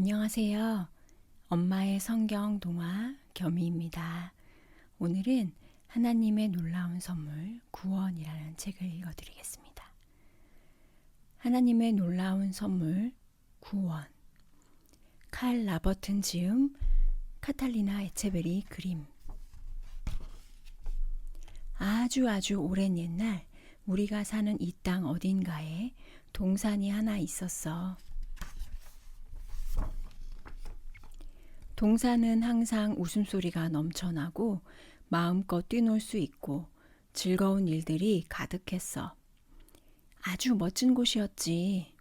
안녕하세요. 엄마의 성경 동화 겸이입니다. 오늘은 하나님의 놀라운 선물 구원이라는 책을 읽어드리겠습니다. 하나님의 놀라운 선물 구원. 칼 라버튼 지음, 카탈리나 에체베리 그림. 아주 오랜 옛날 우리가 사는 이 땅 어딘가에 동산이 하나 있었어. 동산은 항상 웃음소리가 넘쳐나고 마음껏 뛰놀 수 있고 즐거운 일들이 가득했어. 아주 멋진 곳이었지.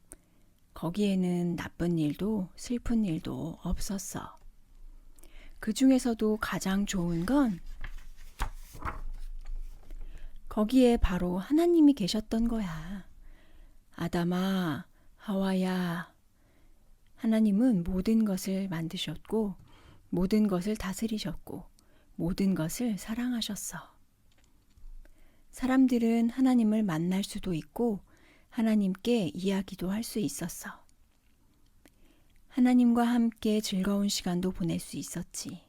거기에는 나쁜 일도 슬픈 일도 없었어. 그 중에서도 가장 좋은 건 거기에 바로 하나님이 계셨던 거야. 아담아, 하와야. 하나님은 모든 것을 만드셨고 모든 것을 다스리셨고 모든 것을 사랑하셨어. 사람들은 하나님을 만날 수도 있고 하나님께 이야기도 할 수 있었어. 하나님과 함께 즐거운 시간도 보낼 수 있었지.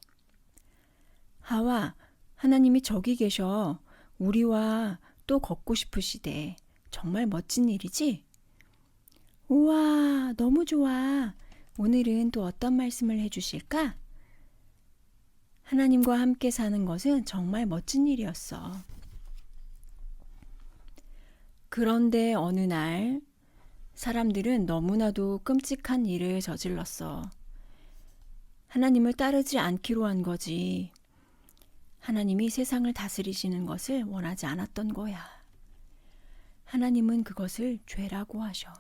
하와, 하나님이 저기 계셔. 우리와 또 걷고 싶으시대. 정말 멋진 일이지? 우와, 너무 좋아. 오늘은 또 어떤 말씀을 해주실까? 하나님과 함께 사는 것은 정말 멋진 일이었어. 그런데 어느 날 사람들은 너무나도 끔찍한 일을 저질렀어. 하나님을 따르지 않기로 한 거지. 하나님이 세상을 다스리시는 것을 원하지 않았던 거야. 하나님은 그것을 죄라고 하셔.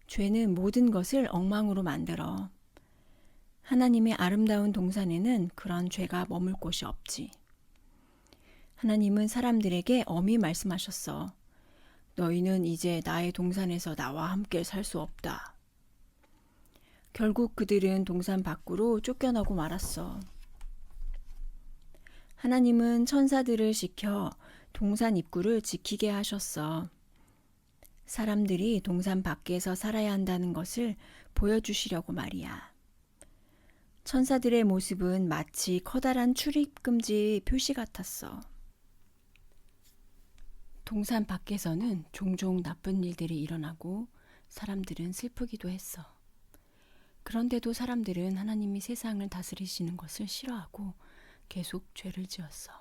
죄는 모든 것을 엉망으로 만들어. 하나님의 아름다운 동산에는 그런 죄가 머물 곳이 없지. 하나님은 사람들에게 엄히 말씀하셨어. 너희는 이제 나의 동산에서 나와 함께 살 수 없다. 결국 그들은 동산 밖으로 쫓겨나고 말았어. 하나님은 천사들을 시켜 동산 입구를 지키게 하셨어. 사람들이 동산 밖에서 살아야 한다는 것을 보여주시려고 말이야. 천사들의 모습은 마치 커다란 출입금지 표시 같았어. 동산 밖에서는 종종 나쁜 일들이 일어나고 사람들은 슬프기도 했어. 그런데도 사람들은 하나님이 세상을 다스리시는 것을 싫어하고 계속 죄를 지었어.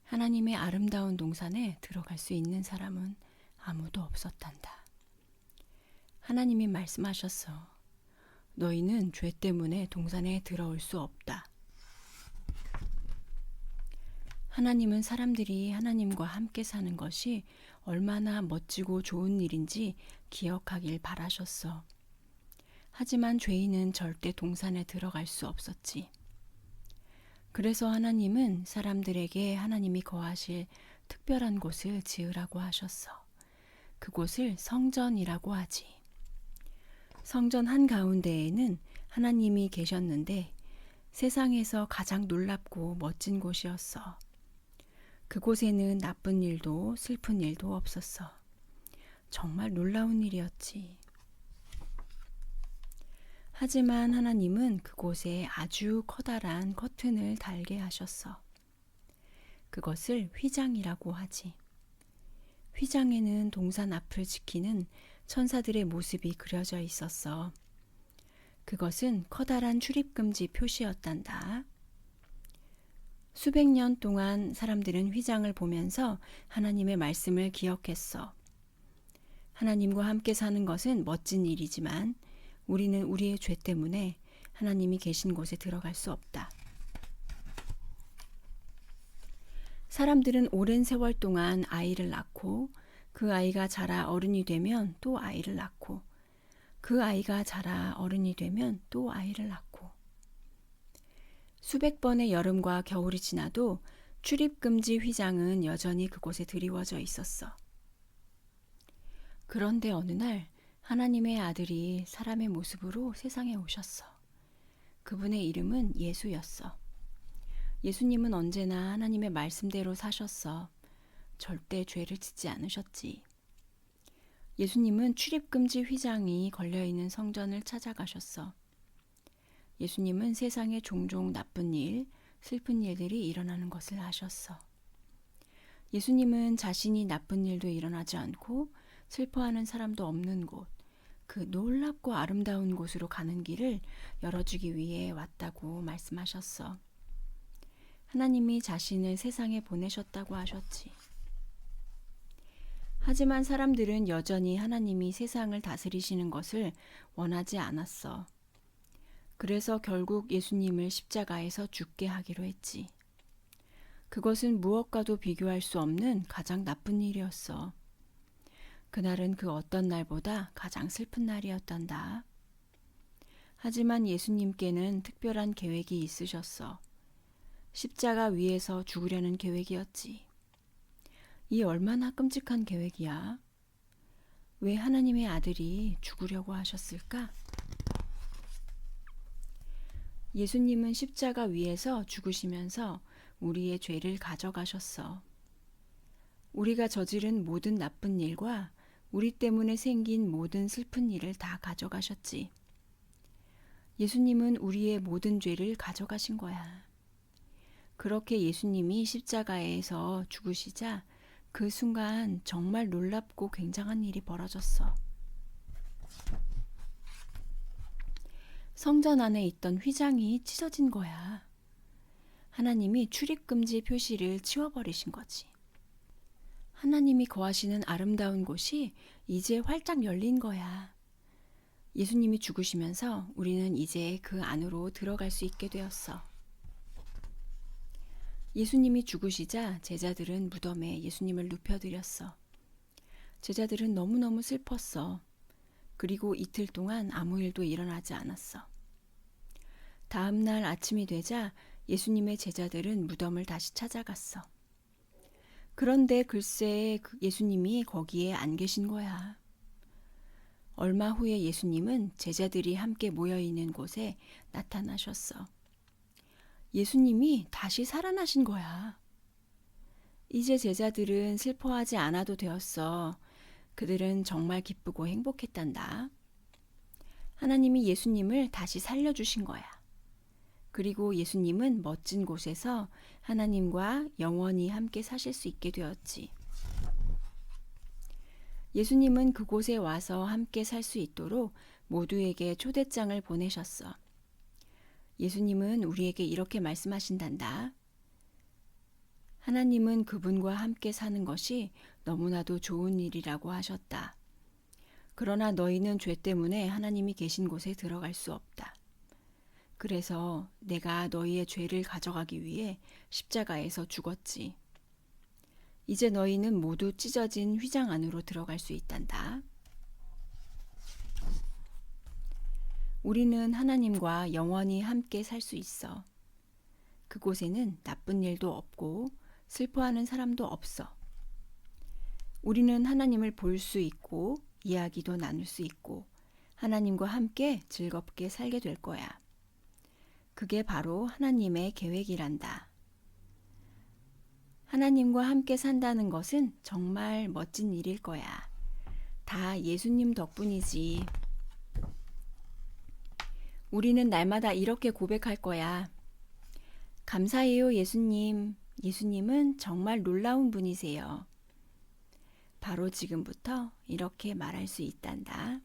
하나님의 아름다운 동산에 들어갈 수 있는 사람은 아무도 없었단다. 하나님이 말씀하셨어. 너희는 죄 때문에 동산에 들어올 수 없다. 하나님은 사람들이 하나님과 함께 사는 것이 얼마나 멋지고 좋은 일인지 기억하길 바라셨어. 하지만 죄인은 절대 동산에 들어갈 수 없었지. 그래서 하나님은 사람들에게 하나님이 거하실 특별한 곳을 지으라고 하셨어. 그곳을 성전이라고 하지. 성전 한가운데에는 하나님이 계셨는데 세상에서 가장 놀랍고 멋진 곳이었어. 그곳에는 나쁜 일도 슬픈 일도 없었어. 정말 놀라운 일이었지. 하지만 하나님은 그곳에 아주 커다란 커튼을 달게 하셨어. 그것을 휘장이라고 하지. 휘장에는 동산 앞을 지키는 천사들의 모습이 그려져 있었어. 그것은 커다란 출입금지 표시였단다. 수백 년 동안 사람들은 휘장을 보면서 하나님의 말씀을 기억했어. 하나님과 함께 사는 것은 멋진 일이지만 우리는 우리의 죄 때문에 하나님이 계신 곳에 들어갈 수 없다. 사람들은 오랜 세월 동안 아이를 낳고 그 아이가 자라 어른이 되면 또 아이를 낳고 그 아이가 자라 어른이 되면 또 아이를 낳고 수백 번의 여름과 겨울이 지나도 출입금지 휘장은 여전히 그곳에 드리워져 있었어. 그런데 어느 날 하나님의 아들이 사람의 모습으로 세상에 오셨어. 그분의 이름은 예수였어. 예수님은 언제나 하나님의 말씀대로 사셨어. 절대 죄를 짓지 않으셨지. 예수님은 출입금지 휘장이 걸려있는 성전을 찾아가셨어. 예수님은 세상에 종종 나쁜 일, 슬픈 일들이 일어나는 것을 아셨어. 예수님은 자신이 나쁜 일도 일어나지 않고 슬퍼하는 사람도 없는 곳, 그 놀랍고 아름다운 곳으로 가는 길을 열어주기 위해 왔다고 말씀하셨어. 하나님이 자신을 세상에 보내셨다고 하셨지. 하지만 사람들은 여전히 하나님이 세상을 다스리시는 것을 원하지 않았어. 그래서 결국 예수님을 십자가에서 죽게 하기로 했지. 그것은 무엇과도 비교할 수 없는 가장 나쁜 일이었어. 그날은 그 어떤 날보다 가장 슬픈 날이었단다. 하지만 예수님께는 특별한 계획이 있으셨어. 십자가 위에서 죽으려는 계획이었지. 이 얼마나 끔찍한 계획이야. 왜 하나님의 아들이 죽으려고 하셨을까? 예수님은 십자가 위에서 죽으시면서 우리의 죄를 가져가셨어. 우리가 저지른 모든 나쁜 일과 우리 때문에 생긴 모든 슬픈 일을 다 가져가셨지. 예수님은 우리의 모든 죄를 가져가신 거야. 그렇게 예수님이 십자가에서 죽으시자 그 순간 정말 놀랍고 굉장한 일이 벌어졌어. 성전 안에 있던 휘장이 찢어진 거야. 하나님이 출입금지 표시를 치워버리신 거지. 하나님이 거하시는 아름다운 곳이 이제 활짝 열린 거야. 예수님이 죽으시면서 우리는 이제 그 안으로 들어갈 수 있게 되었어. 예수님이 죽으시자 제자들은 무덤에 예수님을 눕혀드렸어. 제자들은 너무너무 슬펐어. 그리고 이틀 동안 아무 일도 일어나지 않았어. 다음 날 아침이 되자 예수님의 제자들은 무덤을 다시 찾아갔어. 그런데 글쎄 예수님이 거기에 안 계신 거야. 얼마 후에 예수님은 제자들이 함께 모여있는 곳에 나타나셨어. 예수님이 다시 살아나신 거야. 이제 제자들은 슬퍼하지 않아도 되었어. 그들은 정말 기쁘고 행복했단다. 하나님이 예수님을 다시 살려주신 거야. 그리고 예수님은 멋진 곳에서 하나님과 영원히 함께 사실 수 있게 되었지. 예수님은 그곳에 와서 함께 살 수 있도록 모두에게 초대장을 보내셨어. 예수님은 우리에게 이렇게 말씀하신단다. 하나님은 그분과 함께 사는 것이 너무나도 좋은 일이라고 하셨다. 그러나 너희는 죄 때문에 하나님이 계신 곳에 들어갈 수 없다. 그래서 내가 너희의 죄를 가져가기 위해 십자가에서 죽었지. 이제 너희는 모두 찢어진 휘장 안으로 들어갈 수 있단다. 우리는 하나님과 영원히 함께 살 수 있어. 그곳에는 나쁜 일도 없고 슬퍼하는 사람도 없어. 우리는 하나님을 볼 수 있고 이야기도 나눌 수 있고 하나님과 함께 즐겁게 살게 될 거야. 그게 바로 하나님의 계획이란다. 하나님과 함께 산다는 것은 정말 멋진 일일 거야. 다 예수님 덕분이지. 우리는 날마다 이렇게 고백할 거야. 감사해요, 예수님. 예수님은 정말 놀라운 분이세요. 바로 지금부터 이렇게 말할 수 있단다.